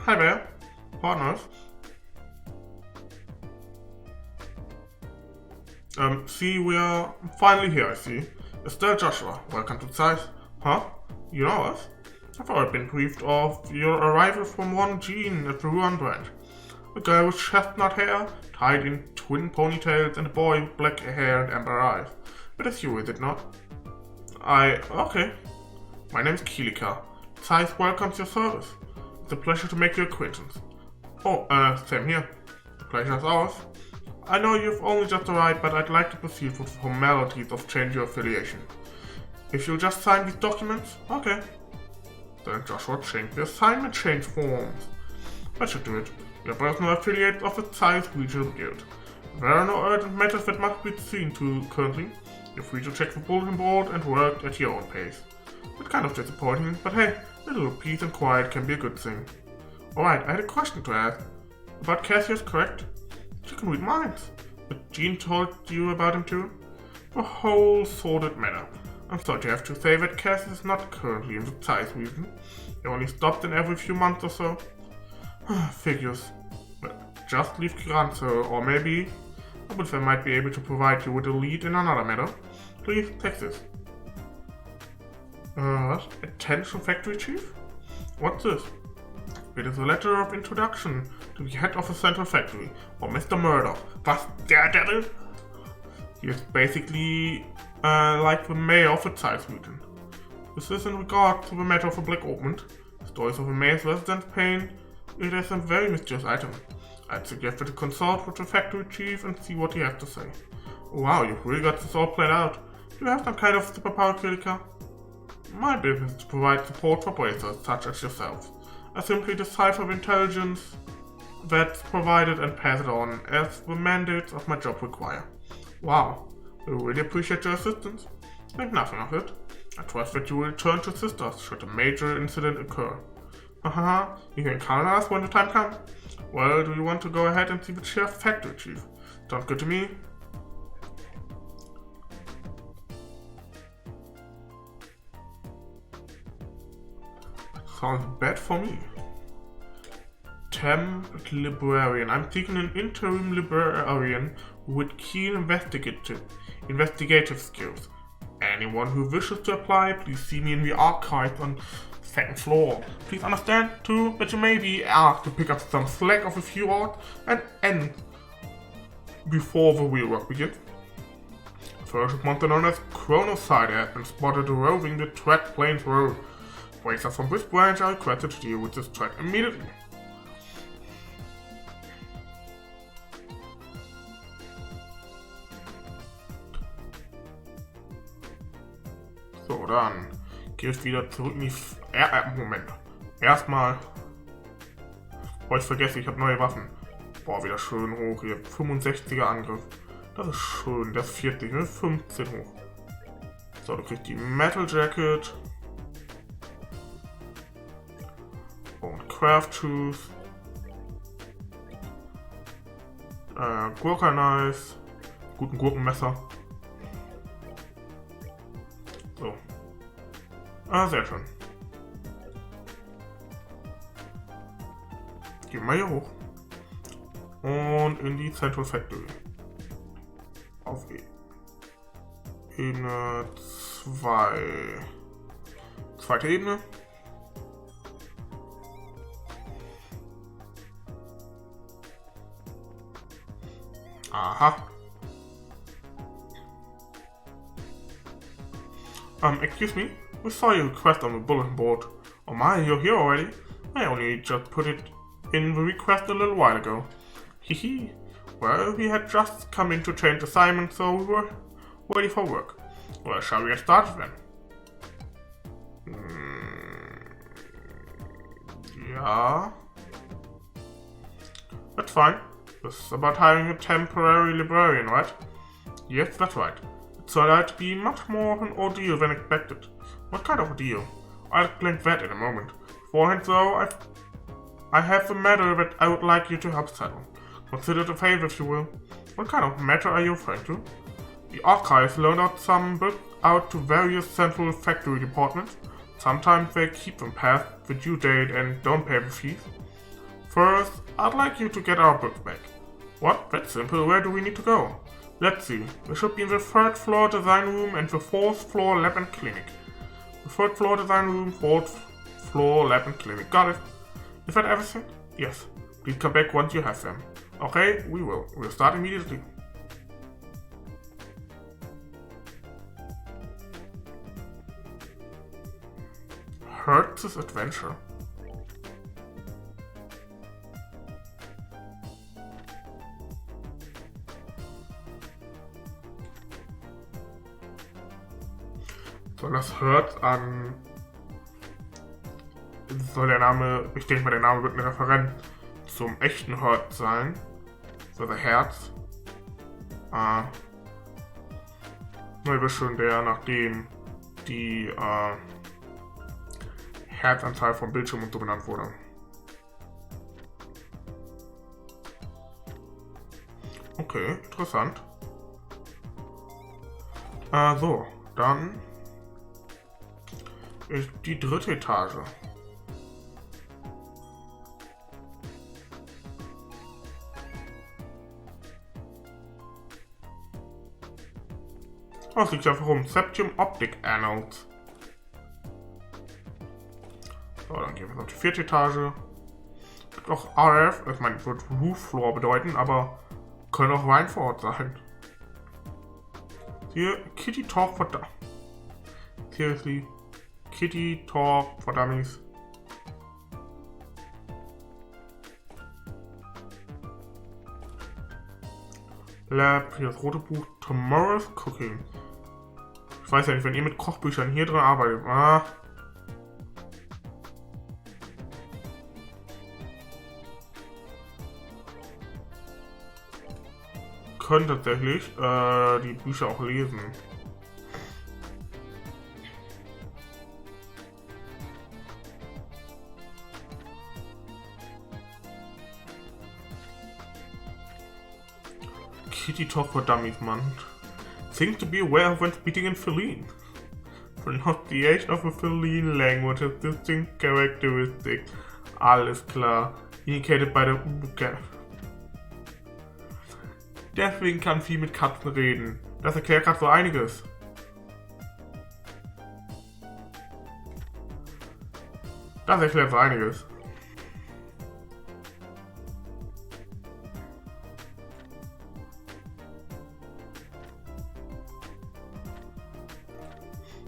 Hi there, partners. See, we are finally here, I see. It's there, Joshua. Welcome to Zeiss. Huh? You know us? I've already been briefed of your arrival from one Gene at the Ruan branch. A guy with chestnut hair, tied in twin ponytails, and a boy with black hair and amber eyes. But it's you, is it not? Okay. My name's Kilika. Zeiss welcomes your service. It's a pleasure to make your acquaintance. Oh, same here. The pleasure is ours. I know you've only just arrived, but I'd like to proceed with the formalities of changing your affiliation. If you'll just sign these documents, okay. Then Joshua changed the assignment change forms. That should do it. We are personal affiliates of the Zeissregion Guild. There are no urgent matters that must be seen to currently. You're free to check the bulletin board and work at your own pace. It's kind of disappointing, but hey, a little peace and quiet can be a good thing. Alright, I had a question to ask. About Cassius, correct? She can read minds. But Jean told you about him too? A whole sordid matter. I'm sorry to have to say that Cassius is not currently in the Zeissregion. He only stops in every few months or so. Figures. But just leave Granzo, or maybe I believe I might be able to provide you with a lead in another matter. Please take this. Attention Factory Chief? What's this? It is a letter of introduction to the head of the Central Factory, or Mr. Murdoch. Was der Devil? He is basically like the mayor of the Zeissregion. This is in regard to the matter of the Black Ointment. Stories of the mayor's residence pain. It is a very mysterious item. I'd suggest that you consult with the factory chief and see what he has to say. Wow, you've really got this all planned out. Do you have some kind of superpower, Kilika? My business is to provide support for bracers such as yourselves. I simply decipher the intelligence that's provided and pass it on as the mandates of my job require. Wow, we really appreciate your assistance. Think nothing of it. I trust that you will return to assist us should a major incident occur. You can count on us when the time comes. Well, do you want to go ahead and see the factory chief? Sounds good to me. Sounds bad for me. Temp librarian. I'm seeking an interim librarian with keen investigative skills. Anyone who wishes to apply, please see me in the archive on second floor. Please understand too that you may be asked to pick up some slack of a few hours and end before the real work begins. A first monster known as Chronocyde has been spotted roving the Track Plains Road. Bracers from this branch are requested to deal with this threat immediately. So, dann geht wieder zurück in die Moment. Erstmal. Boah, ich vergesse, ich habe neue Waffen. Boah, wieder schön hoch hier. 65er Angriff. Das ist schön. Das ist 40, ne? 15 hoch. So, du kriegst die Metal Jacket. Und Craft Shoes. Gurka Knife. Guten Gurkenmesser. So. Sehr schön. Gehen wir hier hoch. Und in die Central Factory. Auf Ebene 2. Zweite Ebene. Aha. Excuse me? We saw your request on the bulletin board. Oh my, you're here already? I only just put it in the request a little while ago. Hehe. Well, we had just come in to change assignment, so we were ready for work. Well, shall we get started then? Yeah. That's fine. This is about hiring a temporary librarian, right? Yes, that's right. It turned out to be much more of an ordeal than expected. What kind of ordeal? I'll explain that in a moment. Beforehand though, I have a matter that I would like you to help settle. Consider it a favor if you will. What kind of matter are you referring to? The archives loan out some books out to various central factory departments. Sometimes they keep them past the due date and don't pay the fees. First, I'd like you to get our book back. What? That's simple. Where do we need to go? Let's see. We should be in the 3rd floor design room and the 4th floor lab and clinic. The 3rd floor design room, 4th floor lab and clinic. Got it. Is that everything? Yes. Please come back once you have them. Okay, we will. We'll start immediately. Hertz's adventure. Soll das Hertz an... Soll der Name... Ich denke mal, der Name wird eine Referenz zum echten Hertz sein. Also Herz. Nur bestimmt der, nachdem die Herzanzahl vom Bildschirm und so benannt wurde. Okay, interessant. So, dann ist die 3. Etage. Oh, es liegt einfach rum. Septium Optic Anodes. So, dann gehen wir auf die 4. Etage. Gibt auch RF, ich meine, wird Roof Floor bedeuten, aber können auch Rhine vor Ort sein. Hier, Kittytalk for Dummies. Seriously. Kittytalk for Dummies. Lab, hier das rote Buch, Tomorrow's Cooking. Ich weiß ja nicht, wenn ihr mit Kochbüchern hier drin arbeitet. Können tatsächlich die Bücher auch lesen. Kittytalk for Dummies, Mann. Things to be aware of when speaking in Feline. Pronunciation of a Feline language has distinct characteristics. Alles klar. Indicated by the Uke. Deswegen kann sie mit Katzen reden. Das erklärt gerade so einiges. Das erklärt so einiges.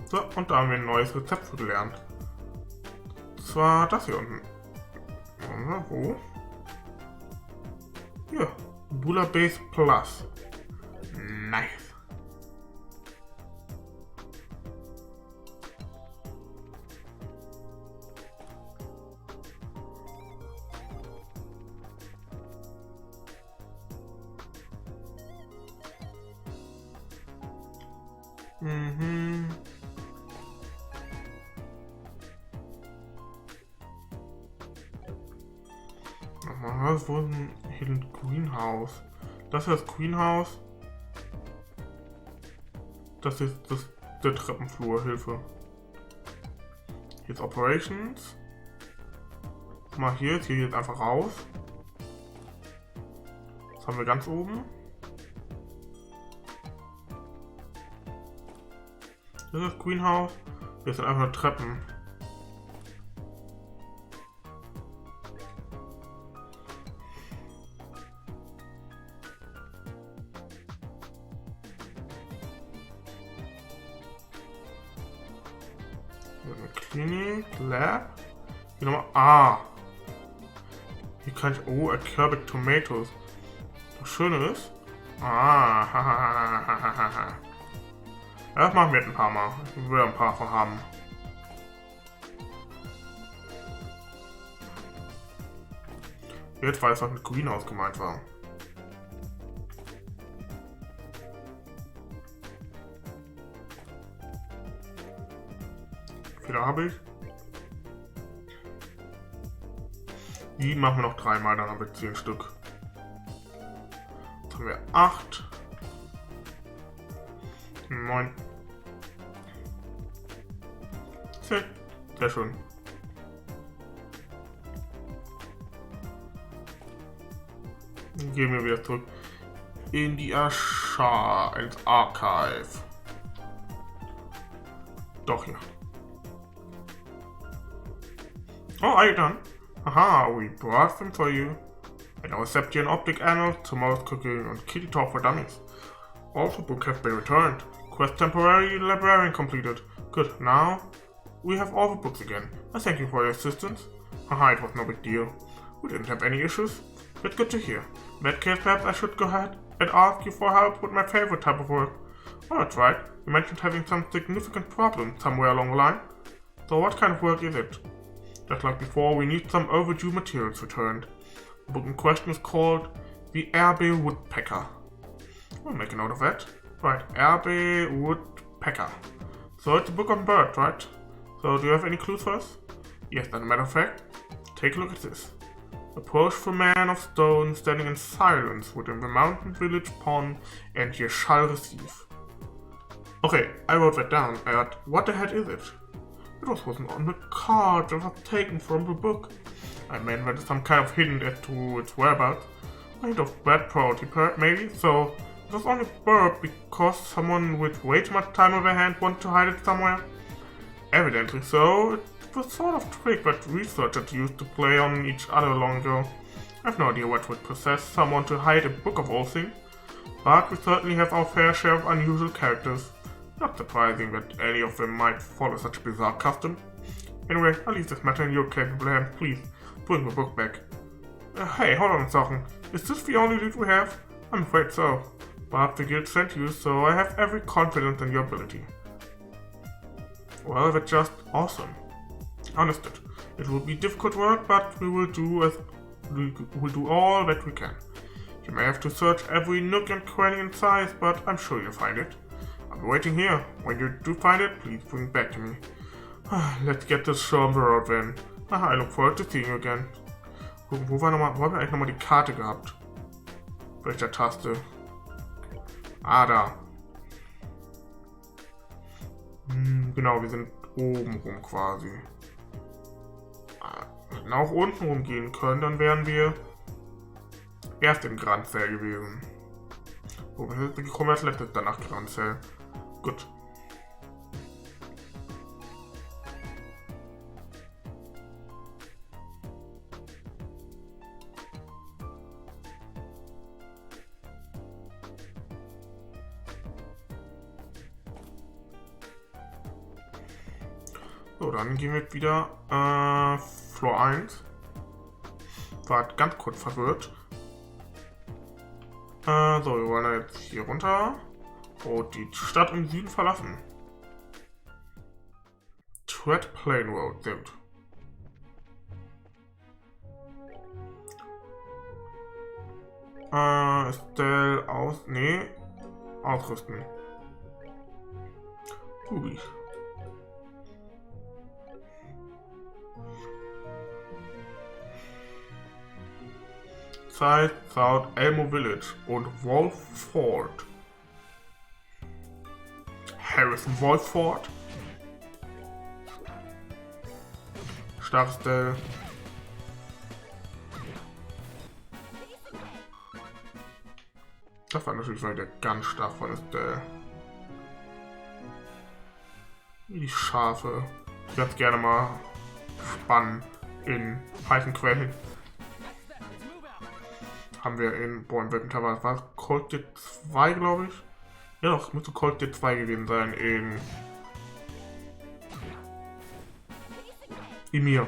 So, und da haben wir ein neues Rezept gelernt. Und zwar das hier unten. Wo? Hier. Bula Base Plus. Nice. Was wo ist ein Hidden Greenhouse? Das ist das Greenhouse. Das ist der Treppenflur. Hilfe. Hier ist Operations. Mal hier jetzt einfach raus. Das haben wir ganz oben. Das ist das Greenhouse. Hier sind einfach nur Treppen. Klinik, Lab. Hier nochmal. Hier kann ich. Oh, Curbed Tomatoes. Das Schöne ist. Das machen wir jetzt ein paar Mal. Ich will ein paar von haben. Jetzt weiß ich, was mit Greenhouse gemeint war. Da habe ich. Die machen wir noch 3 Mal, dann haben wir 10 Stück. Jetzt haben wir 8. 9. 10. Sehr schön. Gehen wir wieder zurück in die ins Archive. Doch hier. Oh, are you done? Aha, we brought them for you. An Reception Optic Annals, Tomorrow's Cooking, and Kittytalk for Dummies. All the book have been returned. Quest temporary librarian completed. Good, now we have all the books again. I thank you for your assistance. Haha, it was no big deal. We didn't have any issues. That's good to hear. In that case, perhaps I should go ahead and ask you for help with my favorite type of work. Oh, that's right. You mentioned having some significant problems somewhere along the line. So what kind of work is it? Just like before, we need some overdue materials returned. The book in question is called The Erbe Woodpecker. I'll make a note of that. Right, Erbe Woodpecker. So it's a book on birds, right? So do you have any clues for us? Yes, as a matter of fact, take a look at this. Approach the man of stone standing in silence within the mountain village pond and ye shall receive. Okay, I wrote that down, and what the heck is it? It wasn't on the card that was taken from the book. I mean, that is some kind of hint as to its whereabouts. A hint of bad priority, maybe? So, it was only burned because someone with way too much time on their hand wanted to hide it somewhere? Evidently so. It was a sort of trick that researchers used to play on each other long ago. I have no idea what would possess someone to hide a book of all things, but we certainly have our fair share of unusual characters. Not surprising that any of them might follow such a bizarre custom. Anyway, I'll leave this matter in your capable hands. Please, bring the book back. Hey, hold on a second. Is this the only lead we have? I'm afraid so. But the guild sent you, so I have every confidence in your ability. Well, that's just awesome. Understood. It will be difficult work, but we will do all that we can. You may have to search every nook and cranny in size, but I'm sure you'll find it. I'll be waiting here. When you do find it, please bring it back to me. Let's get this show on the road then. I look forward to seeing you again. Wo haben wir eigentlich nochmal die Karte gehabt? Welcher Taste? Ah, da. Genau, wir sind oben rum quasi. Wir hätten auch unten rumgehen können, dann wären wir erst im Grand Cell gewesen. Wir kommen als letztes danach Grand Cell. Gut. So, dann gehen wir wieder Floor 1. War ganz kurz verwirrt. So, wir wollen jetzt hier runter und die Stadt im Süden verlassen. Tread Plain Road, sehr gut. Stell aus. Nee. Ausrüsten. Ui. Zeit, South Elmo Village und Wolf Fort. Harrison Wolf Fort. Starkste. Das war natürlich wieder ganz stark von der. Die Schafe. Ich würde gerne mal spannen in heißen Quellen. Haben wir in Bornwürden, war Cold Dead 2, glaube ich. Ja doch, müsste Cold Dead 2 gewesen sein in mir.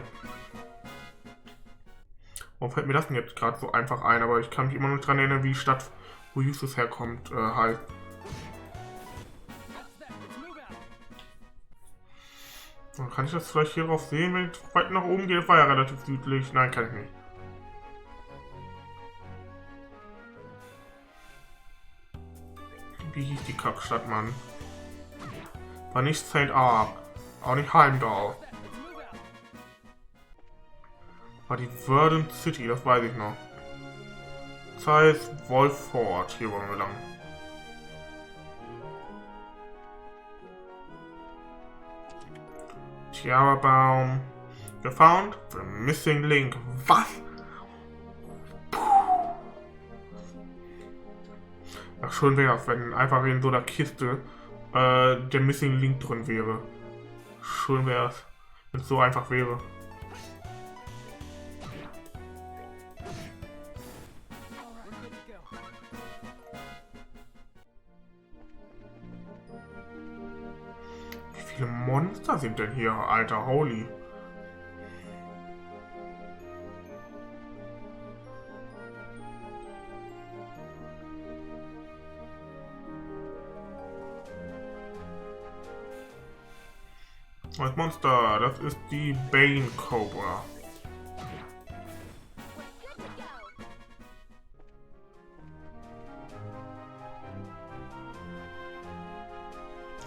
Warum fällt mir das denn jetzt gerade so einfach ein? Aber ich kann mich immer noch nicht dran erinnern, wie die Stadt, wo Justus herkommt, heißt. Und kann ich das vielleicht hier drauf sehen, wenn ich weit nach oben gehe? Das war ja relativ südlich. Nein, kann ich nicht. Wie hieß die Kackstadt, Mann? War nicht St. Ark. Auch nicht Heimdall. War die Verdant City, das weiß ich noch. Das heißt Wolfford. Hier wollen wir lang. Tiara-Baum. We found the missing link. Was? Puh. schön wäre es, wenn einfach in so einer Kiste der Missing Link drin wäre. Schön wäre es, wenn es so einfach wäre. Wie viele Monster sind denn hier, alter Holy? Das Monster, das ist die Bane Cobra.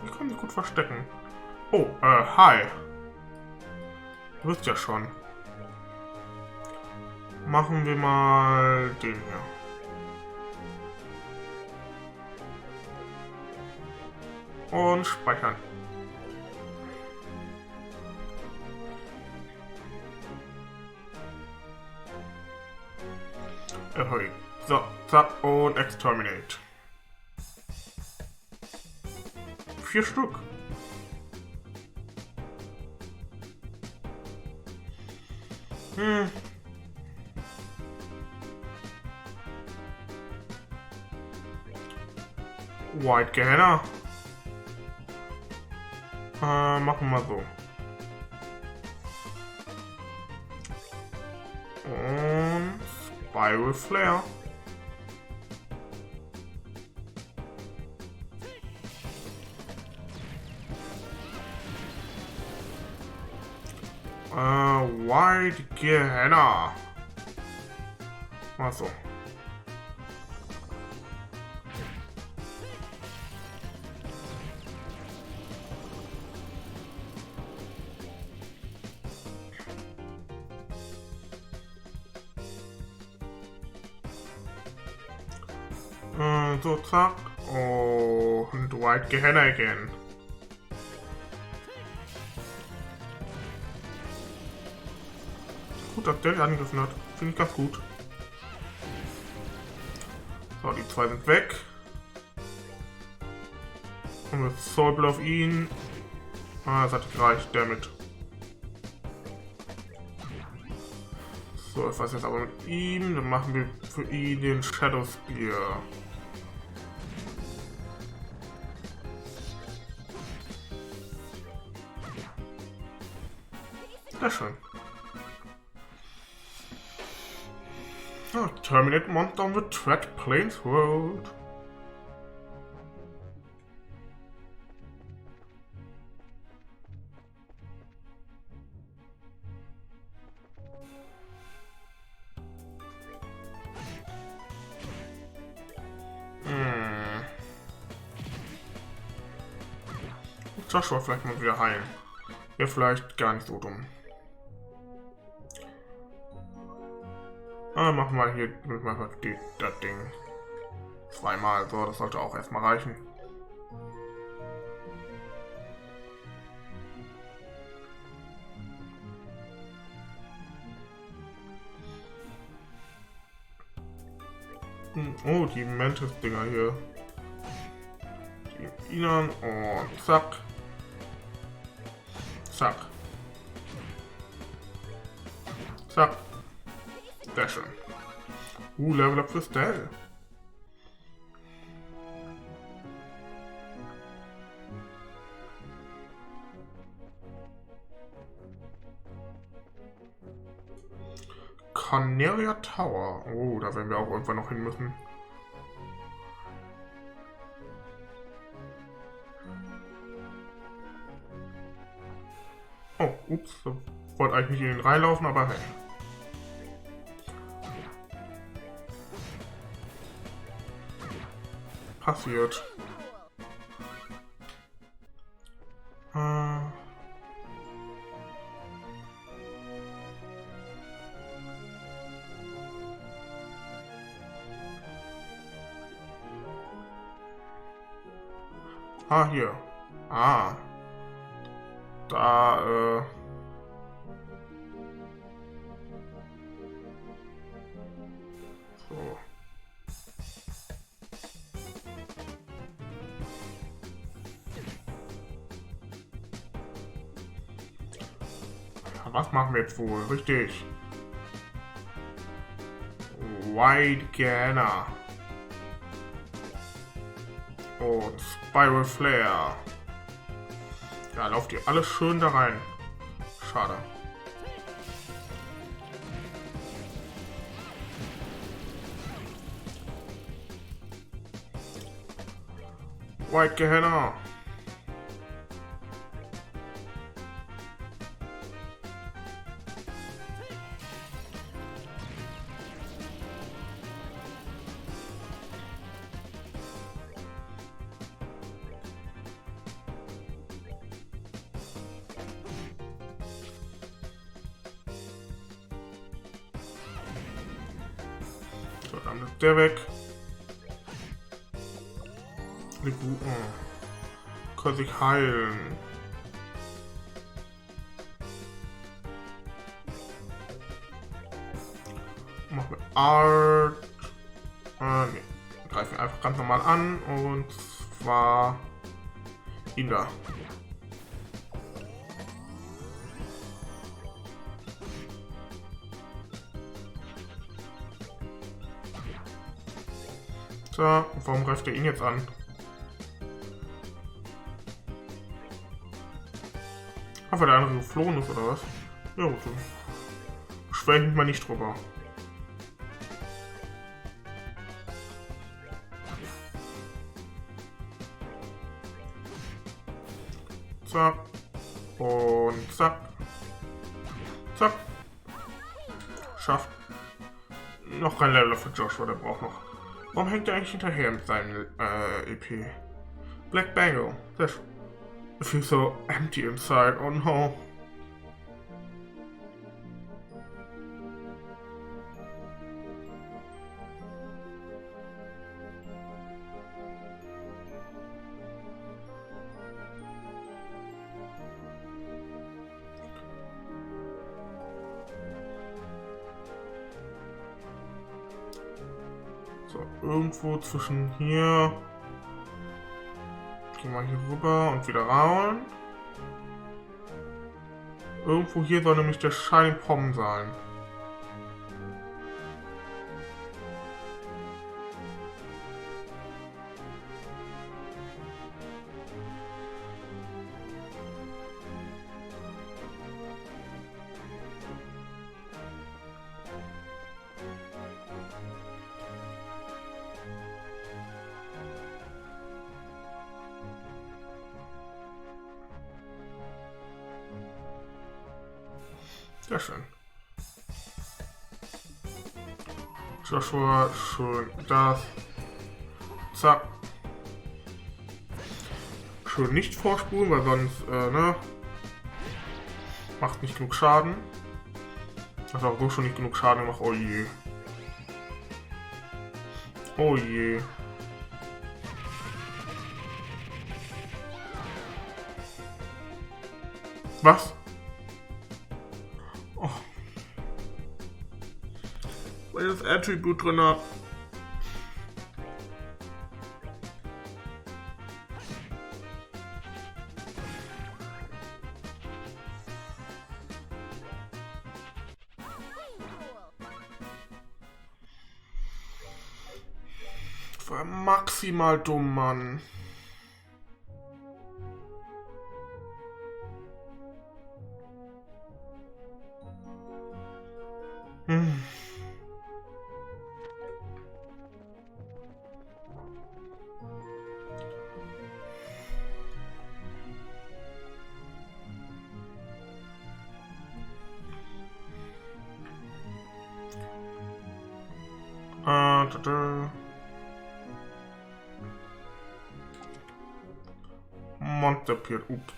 Die kann sich gut verstecken. Oh, hi. Du bist ja schon. Machen wir mal den hier. Und speichern. Erhöhen. So, zack und exterminate. 4 Stück. White Gehenna. Machen wir so. Und Spiral Flare. White Gehenna. Mal so. So, zack. Und White Gehenna again. Gut, dass der dich angegriffen hat. Finde ich ganz gut. So, die 2 sind weg. Und mit Soulblow auf ihn. Das hat gereicht, damit. So, ich weiß jetzt aber mit ihm. Dann machen wir für ihn den Shadow Spear. Sehr schön. Oh, terminate monster on the Threat Plains Road. Joshua vielleicht mal wieder heilen. Wäre vielleicht gar nicht so dumm. Machen wir hier mal das Ding. 2-mal, so, das sollte auch erstmal reichen. Oh, die Mantis-Dinger hier. Die Inan und zack. Zack. Zack. Sehr schön. Level up für Stell. Cornelia Tower. Oh, da werden wir auch irgendwann noch hin müssen. Oh, ups. Ich wollte eigentlich nicht in den reinlaufen, aber hey. Passiert. Hier. Da, so. was machen wir jetzt wohl? Richtig. White Ganner. Und Spiral Flare. Ja, lauft ihr alles schön da rein. Schade. White Gehenna. So, dann ist der weg. Die Guten können sich heilen. Machen wir Art. Nee. Greifen wir einfach ganz normal an und zwar ihn da. So, warum greift er ihn jetzt an? Weil der andere geflohen ist, oder was? Ja, gut. Beschwer ich mich mal nicht drüber. Zack. Und zack. Zack. Schafft. Noch kein Level für Joshua, der braucht noch. Warum hängt er eigentlich hinterher mit seinem EP? Black Bangle. Sehr schön. I feel so empty inside, oh no. So, irgendwo zwischen hier. Gehen wir hier rüber und wieder raus. Irgendwo hier soll nämlich der Shining Pom sein. Sehr schön. Joshua, schön das. Zack. Schön nicht vorspulen, weil sonst, ne? Macht nicht genug Schaden. Hat auch so schon nicht genug Schaden gemacht. Oh je. Oh je. Was? Oh. Weil das Attribut drin hat. War maximal dumm, Mann. Monsterpier, ups.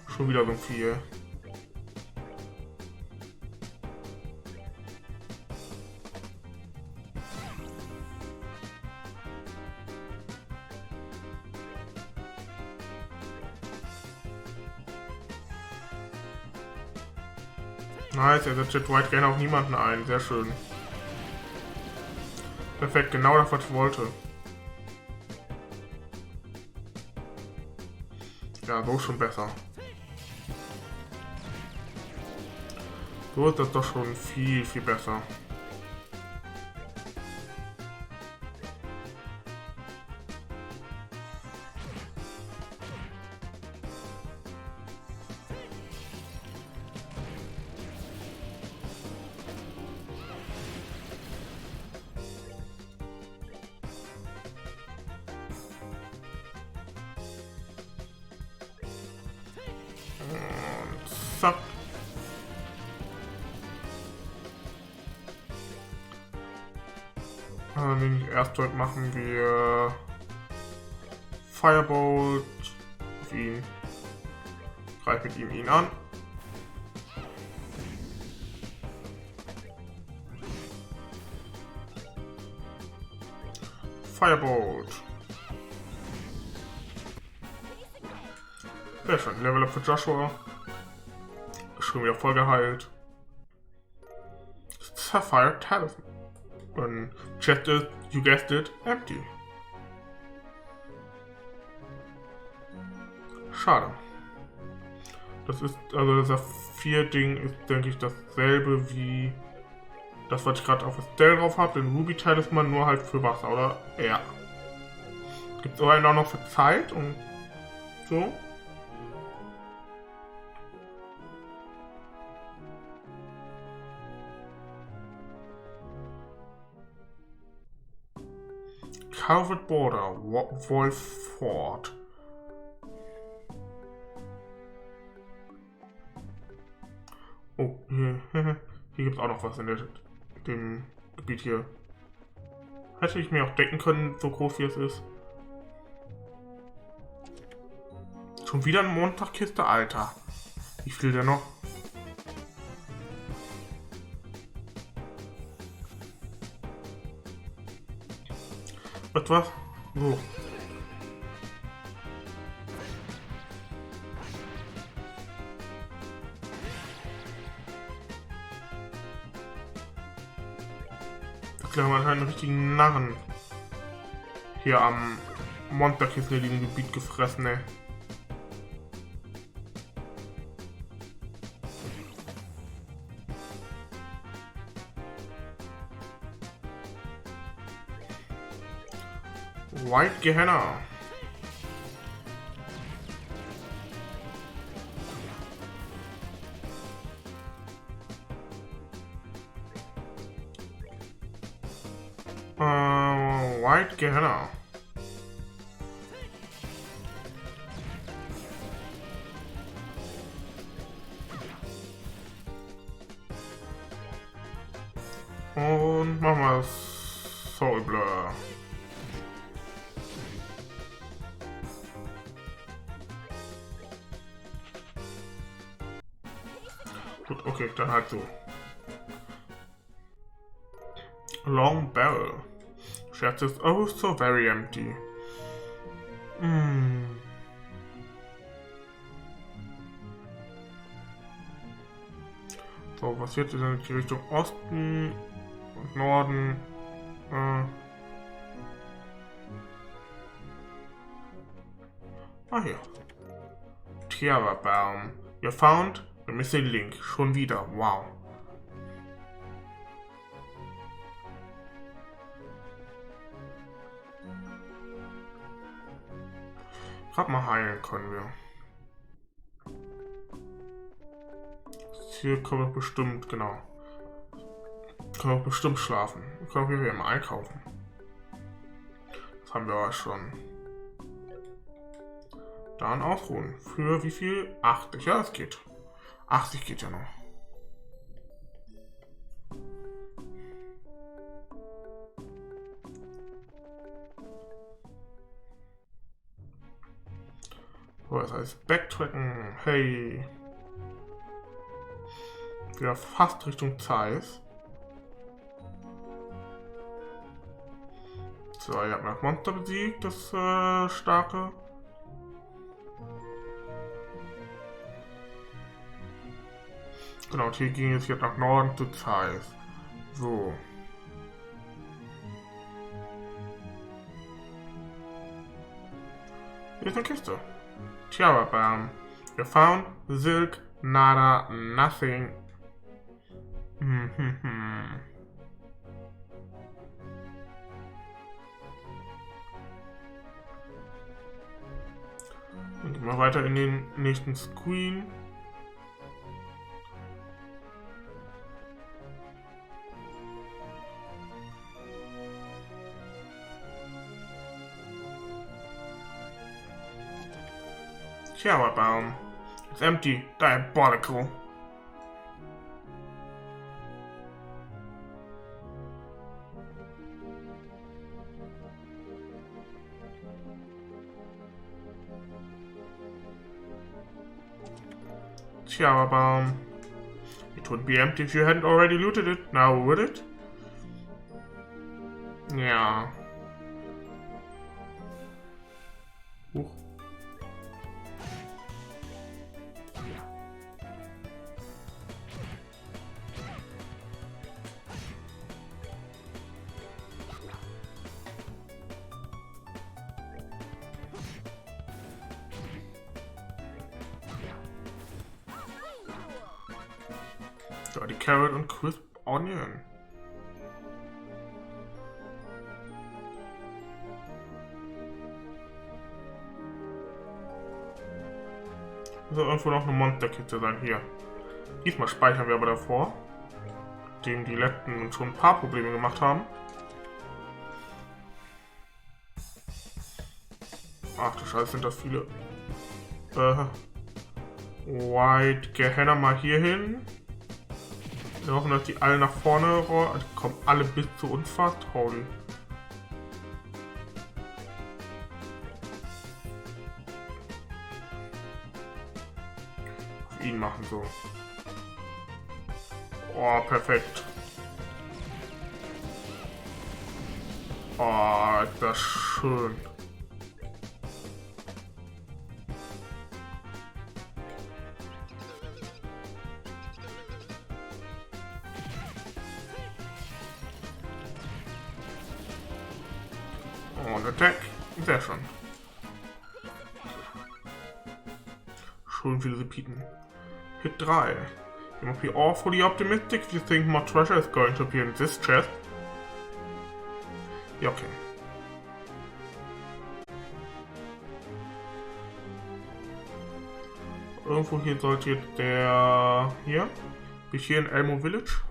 Schon wieder so ein Vieh. Nice, er setzt jetzt White gerne auf niemanden ein. Sehr schön. Perfekt, genau das, was ich wollte. Ja, so schon besser. So ist das doch schon viel, viel besser. Und zack. Den Erstdruck machen wir Firebolt auf ihn. Greif mit ihm ihn an. Firebolt. Sehr schön. Level Up für Joshua. Schon wieder voll geheilt. Sapphire Talisman. Und chest is, you guessed it, empty. Schade. Das ist, also das Saphir-Ding ist, denke ich, dasselbe wie das, was ich gerade auf Estelle drauf habe, den Ruby-Talisman, nur halt für Wasser, oder? Ja. Gibt es auch einen auch noch für Zeit und so. Covered Border, Wolf Fort. Oh, hier gibt es auch noch was in dem Gebiet hier. Hätte ich mir auch denken können, so groß wie es ist. Schon wieder eine Montagkiste, Alter. Wie viel denn noch? Was? So. Da haben wir einen richtigen Narren hier am Monsterkissen in diesem Gebiet gefressen, ey. White Gehenna. White Gehenna. Und machen wir Soul Blur. Gut, okay, dann halt so. Long Barrel. Scherz ist oh so very empty. So, was wird denn in die Richtung Osten und Norden? Hier. Tiara Baum. You found the missing link. Schon wieder. Wow. Gerade mal heilen können wir. Hier können wir bestimmt, genau. Können wir bestimmt schlafen. Wir können wir hier mal einkaufen. Das haben wir auch schon. Dann ausruhen. Für wie viel? 80. Ja, das geht. 80 geht ja noch. So, das heißt Backtracken. Hey. Wieder fast Richtung Zeiss. So, ihr habt das Monster besiegt, das starke. Genau, hier ging es jetzt nach Norden zu Zeiss. So. Hier ist eine Kiste. Tiara Bam. You found Silk, nada, nothing. Dann gehen wir weiter in den nächsten Screen. Shower Baum. It's empty. Diabolical. Shower Baum. It would be empty if you hadn't already looted it, now would it? Ja. Die Carrot und Crisp Onion. Soll irgendwo noch eine Monsterkiste sein. Hier. Diesmal speichern wir aber davor, dem die letzten uns schon ein paar Probleme gemacht haben. Ach du Scheiße, sind das viele. White Gehenna mal hier hin. Wir hoffen, dass die alle nach vorne rollen. Also die kommen alle bis zu uns fast. Holy. Auf ihn machen so. Oh, perfekt. Oh, ist das schön. Und Attack. Sehr schön. Schön viele Sepiten. Hit 3. You must be awfully optimistic if you think more treasure is going to appear in this chest. Ja, okay. Irgendwo hier sollte jetzt der... Hier? Bin ich hier in Elmo Village?